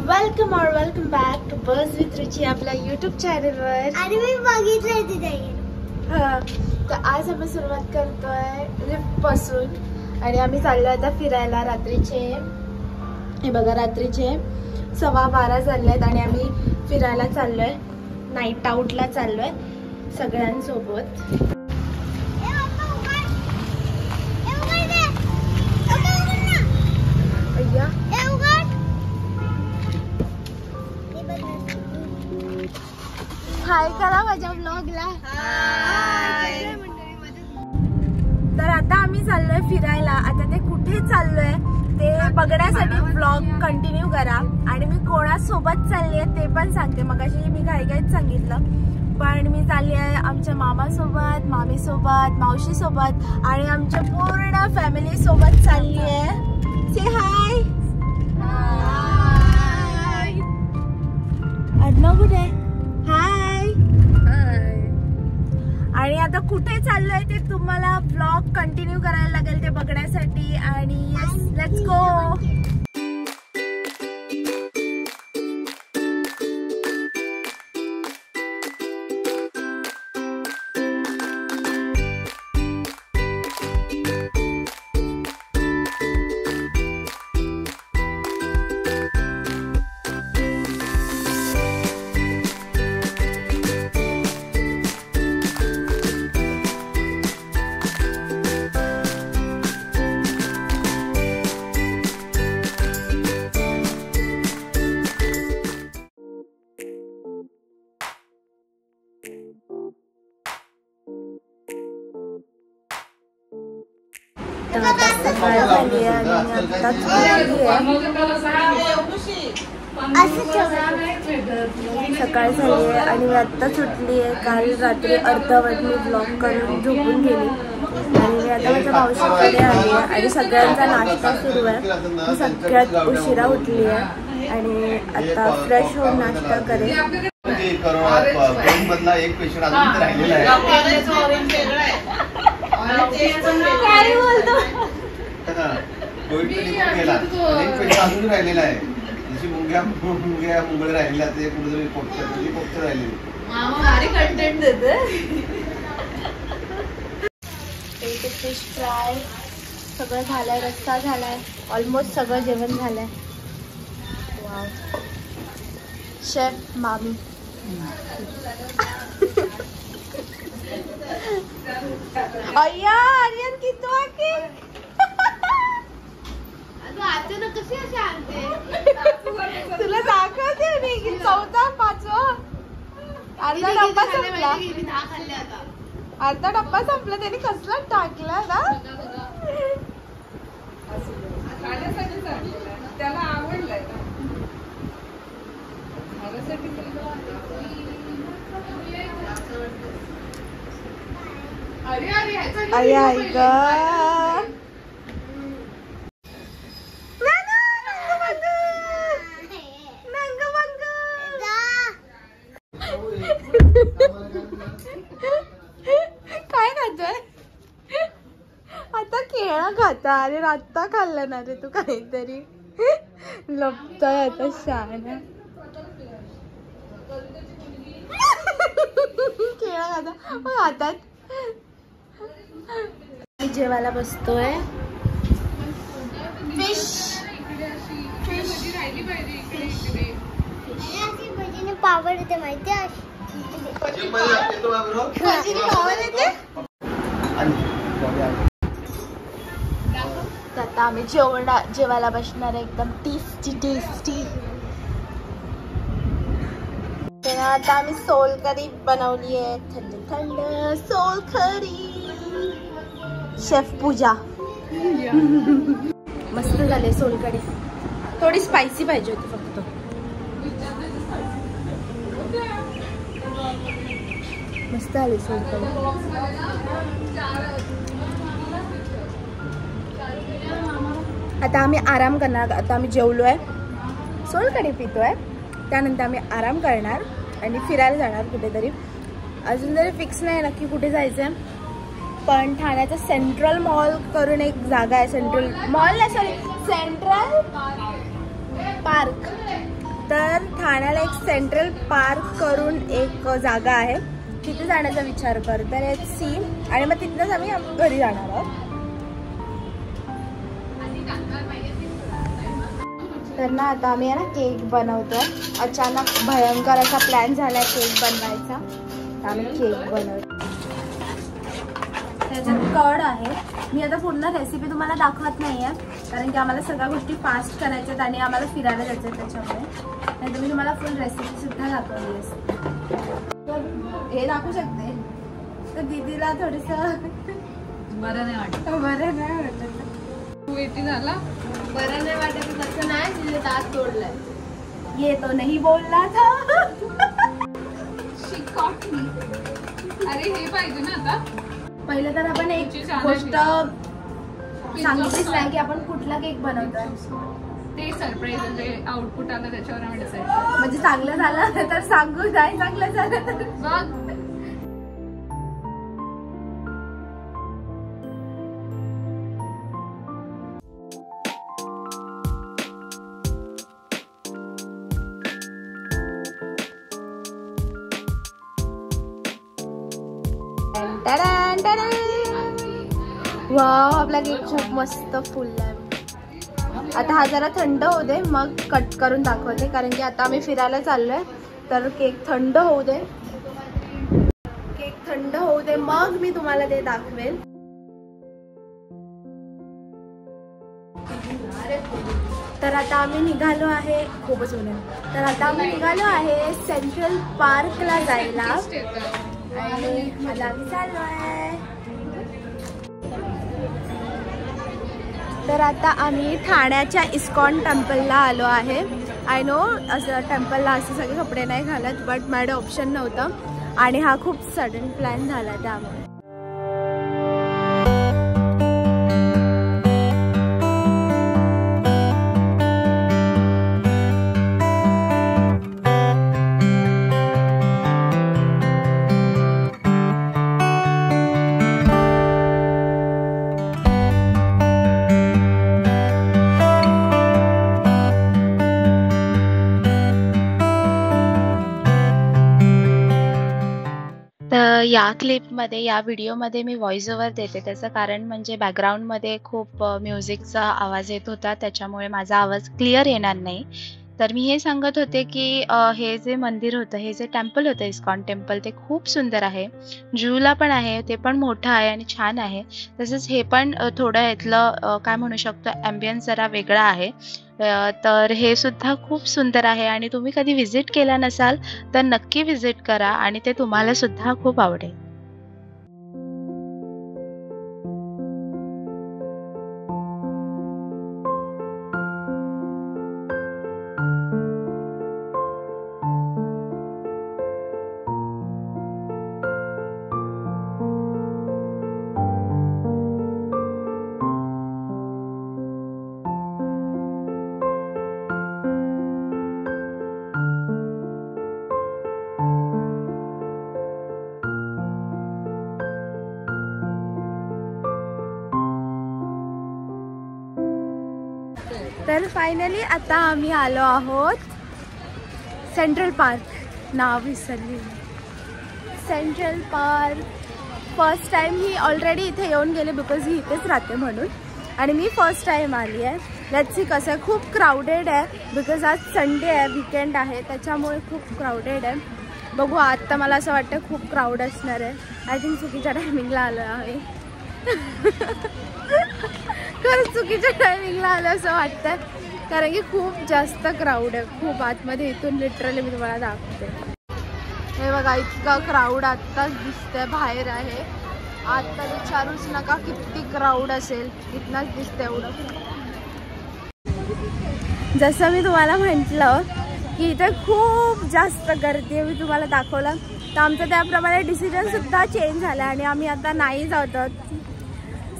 Welcome back to bus with Ruchi आपल्या YouTube चॅनलवर. आणि मी बघितलंय तिथे. तर आज आम्ही सुरुवात करतोय लिफ्ट पासून आणि आम्ही चाललोय आता फिरायला. रात्रीचे हे बघा, रात्रीचे 12:15 झालेत आणि आम्ही फिरायला चाललोय. नाईट आउटला चाललोय सगळ्यांसोबत. हाय करा माझ्या ब्लॉगला. तर आता आम्ही चाललोय फिरायला. आता ते कुठे चाललोय ते बघण्यासाठी ब्लॉग कंटिन्यू करा. आणि मी कोणासोबत चालली आहे ते पण सांगते. मगाशी मी घाईघाईत सांगितलं, पण मी चालली आहे आमच्या मामासोबत, मामीसोबत, मावशीसोबत आणि आमच्या पूर्ण फॅमिली सोबत चालली आहे. से हाय. अर्णव कुठे? हाय. आणि आता कुठे चाललोय ते तुम्हाला ब्लॉग कंटिन्यू करायला लागेल ते बघण्यासाठी. आणि यस, लेट्स गो. सकाळ झाली आणि आता सकाळ झाली आहे आणि मी आत्ता सुटली आहे. काल रात्री अर्धवट मी ब्लॉग करून झोपून गेली आणि मी आता माझ्या मावशीकडे आली आहे आणि सगळ्यांचा नाश्ता सुरू आहे. मी सगळ्यात उशिरा उठली आहे आणि आता फ्रेश होऊन नाश्ता करेन. एक पेशंट अजून राहिलेला आहे. काय बोलतो? कोविड गेला, एक पेशंट अजून राहिलेला आहे. जशी मुंगळे राहिलेला ते कुठेतरी पोपट राहिलेली. कंटेंट देते. फिश फ्राय सगळं झालंय, रस्सा झालाय, ऑलमोस्ट सगळं जेवण झालंय. वाव. शेफ मामी. अय्या आर्यन किती वाके कशी अशी आणते तुला दाखवते मी की 4था 5वा अर्धा डब्बा संपला. अर्धा डब्बा संपला त्याने कसला टाकला ना. त्याला आवडलंय अरे आई ग. काय खातोय आता? केळा खाता. अरे आत्ता खाल्लं ना रे तू काहीतरी. लपतोय आता शहाणा. केळा खाता हातात. जेवायला बसतोय. फिश पावर येते माहिती आहे. आता आम्ही जेवायला बसणार आहे. एकदम टेस्टी. तर आता आम्ही सोलकढी बनवली आहे. थंड सोलकढी. शेफ पूजा. मस्त झाले सोलकढी. थोडी स्पायसी पाहिजे होती फक्त. मस्त आली सोलकढी. आता आम्ही आराम करणार. आता आम्ही जेवलोय, सोलकढी पितोय, त्यानंतर आम्ही आराम करणार आणि फिरायला जाणार कुठेतरी. अजून तरी फिक्स नाही नक्की कुठे जायचंय, पण ठाण्याचा सेंट्रल मॉल करून एक जागा आहे. सेंट्रल मॉल नाही, सॉरी, सेंट्रल पार्क तर ठाण्याला एक सेंट्रल पार्क करून एक जागा आहे, तिथे जाण्याचा विचार करतो. Let's see. आणि मग तिथनंच आम्ही घरी जाणार आहोत. तर ना आता आम्ही आहे ना केक बनवतोय. अचानक भयंकर असा प्लॅन झाला केक बनवायचा, तर आम्ही केक बनवतो. त्याच्यात कड आहे. मी आता पूर्ण रेसिपी तुम्हाला दाखवत नाही आहे, कारण की आम्हाला सगळ्या गोष्टी फास्ट करायच्या आहेत आणि आम्हाला फिरायला जायचं आहे. त्याच्यामुळे नाही तर मी तुम्हाला फुल रेसिपी सुद्धा दाखवली असते. तर हे दाखवू शकते. तर दीदीला थोडंसं बरं नाही वाटत. बरं नाही वाटत. वेटी झाला. बरं नाही वाटत तसं नाही. तिने दात तोडलाय. ये तो नाही बोलला था. अरे हे पाहिजे ना आता. पहिलं तर आपण एक गोष्ट सांगितलीच नाही की आपण कुठला केक बनवतोय. ते सरप्राईज म्हणजे आउटपुट आलं त्याच्यावर आम्ही डिसाईड. म्हणजे चांगलं झालं तर सांगू, नाही चांगलं झालं तर बघ. वाव, आपला केक खूप मस्त फुललाय. आता हा जरा थंड होऊ दे मग कट करून दाखवते, कारण की आता आम्ही फिरायला चाललोय. तर केक थंड होऊ दे, केक थंड होऊ दे मग मी तुम्हाला ते दाखवेल. तर आता आम्ही निघालो आहे. खूपच ऊन आहे. तर आता आम्ही निघालो आहे सेंट्रल पार्कला जायला आणि मला आम्ही चाललो आहे. तर आता आम्ही ठाण्याच्या इस्कॉन टेम्पलला आलो आहे. आय नो असं टेम्पलला असे सगळे कपडे नाही घालत, बट माझं ऑप्शन नव्हतं आणि हा खूप सडन प्लॅन झाला त्यामुळे. या क्लिपमध्ये, या व्हिडिओमध्ये मी व्हॉइस ओव्हर देते. त्याचं कारण म्हणजे बॅकग्राऊंडमध्ये खूप म्युझिकचा आवाज येत होता, त्याच्यामुळे माझा आवाज क्लिअर येणार नाही. तर मी हे सांगत होते की हे जे मंदिर होतं, हे जे टेम्पल होतं इस्कॉन टेम्पल, ते खूप सुंदर आहे. जुहूला पण आहे, ते पण मोठं आहे आणि छान आहे. तसंच हे पण थोडं इथलं काय म्हणू शकतो, ॲम्बियन्स जरा वेगळा आहे. तर हे सुद्धा खूप सुंदर आहे आणि तुम्ही कधी व्हिजिट केला नसाल तर नक्की व्हिजिट करा आणि ते तुम्हाला सुद्धा खूप आवडेल. तर फायनली आता आम्ही आलो आहोत सेंट्रल पार्क. नाव विसरली. सेंट्रल पार्क फर्स्ट टाइम ही ऑलरेडी इथे येऊन गेले, बिकॉज ही इथेच राहते म्हणून, आणि मी फर्स्ट टाइम आली आहे. लेट्स सी कसं आहे. खूप क्राऊडेड आहे बिकॉज आज संडे आहे, वीकेंड आहे, त्याच्यामुळे खूप क्राऊडेड आहे. बघू, आता मला असं वाटतं खूप क्राऊड असणार आहे. आय थिंक चुकीच्या टायमिंगला आलो आहे. खरंच चुकीच्या टायमिंगला आलं असं वाटतं, कारण की खूप जास्त क्राऊड आहे. खूप आतमध्ये. इथून लिटरली मी तुम्हाला दाखवते. हे बघा, इतका क्राऊड आत्ताच दिसतंय. बाहेर आहे आत्ता, विचारूच नका किती क्राऊड असेल. इथनंच दिसतं एवढं. जसं मी तुम्हाला म्हटलं की इथे खूप जास्त गर्दी आहे, मी तुम्हाला दाखवलं, तर आमचं त्याप्रमाणे डिसिजनसुद्धा चेंज झाला आणि आम्ही आता नाही जात आहोत.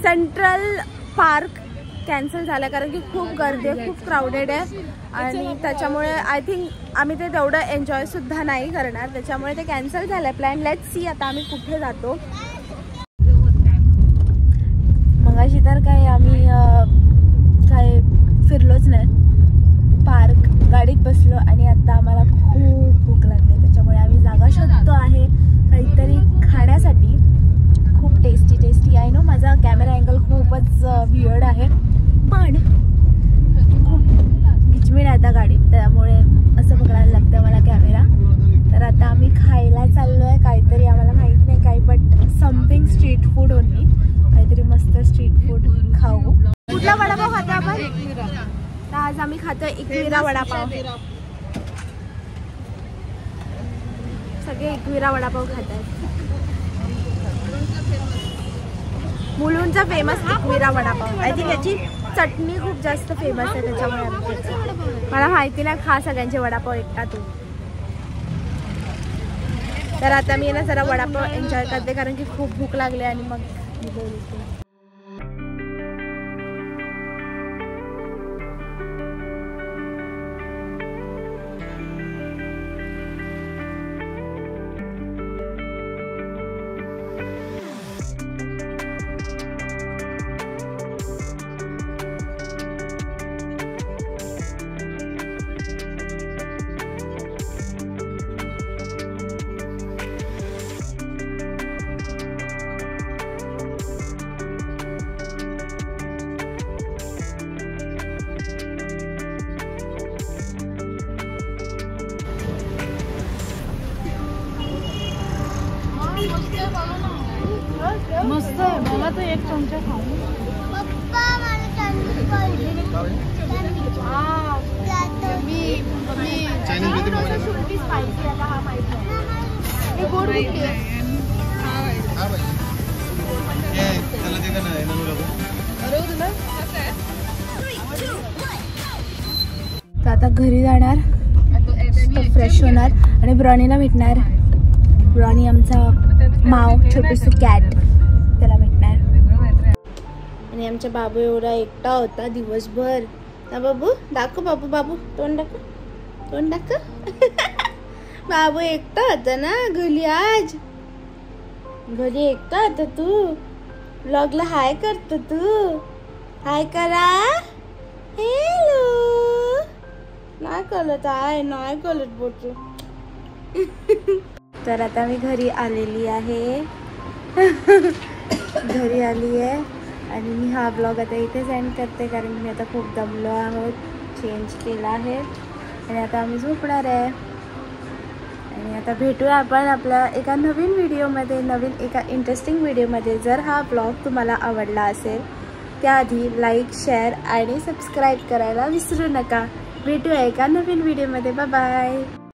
सेंट्रल पार्क कॅन्सल झालं कारण की खूप गर्दी आहे, खूप क्राऊडेड आहे आणि त्याच्यामुळे आय थिंक आम्ही ते तेवढं एन्जॉयसुद्धा नाही करणार, त्याच्यामुळे ते कॅन्सल झालं प्लॅन. लेट्स सी आता आम्ही कुठे जातो. मगाशी तर काय आम्ही काय फिरलोच नाही. पार्क गाडीत बसलो आणि आता खूपच वियर्ड आहे, पण खूप गिचमीड आहे आता गाडी, त्यामुळे असं पकडायला लागतं मला कॅमेरा. तर आता आम्ही खायला चाललोय काहीतरी, आम्हाला माहित नाही काय, but something street food only, काहीतरी मस्त स्ट्रीट फूड खाऊ. कुठला वडापाव खातो आपण? तर आज आम्ही खातोय एकविरा वडापाव. सगळे एकविरा वडापाव खातात. मुलुंडचा famous Ekvira vada pav. I think याची चटणी खूप जास्त फेमस आहे, त्याच्यामुळे मला माहिती नाही. खा सगळ्यांचे वडापाव एकटा तू. तर आता मी ना जरा वडापाव एन्जॉय करते, कारण की खूप भूक लागली आणि मग मी बोलते. मस्त आहे, मला तर एक चमचा खाऊ. पप्पा मला चायनीज पाहिजे. स्पायसी आता हा माहिती आहे. हे गोड कुठे आहे? तर आता घरी जाणार, फ्रेश होणार आणि ब्रॉनीला भेटणार. ब्रॉनी आमचा माव, छोटूसं कॅट, त्याला भेटणार. आणि आमचा बाबू एवढा एकटा होता दिवसभर ना. बाबू दाखव, बाबू बाबू तोंड दाखव, तोंड दाखव. बाबू एकटा होता ना घरी, आज घरी एकटा होता. तू व्लॉगला हाय करतो, तू हाय करा. हॅलो नाही कळत आहे, नाही कळत बोलतो. तर आता मी घरी आलेली आहे. घरी आली आहे आणि मी हा ब्लॉग आता इथेच एंड करते, कारण मी आता खूप दमलो आहोत, चेंज केला आहे आणि आता आम्ही झोपणार आहे. आणि आता भेटूया आपण आपल्या एका नवीन व्हिडिओमध्ये, नवीन एका इंटरेस्टिंग व्हिडिओमध्ये. जर हा ब्लॉग तुम्हाला आवडला असेल त्याआधी लाईक, शेअर आणि सबस्क्राईब करायला विसरू नका. भेटूया एका नवीन व्हिडिओमध्ये. Bye bye.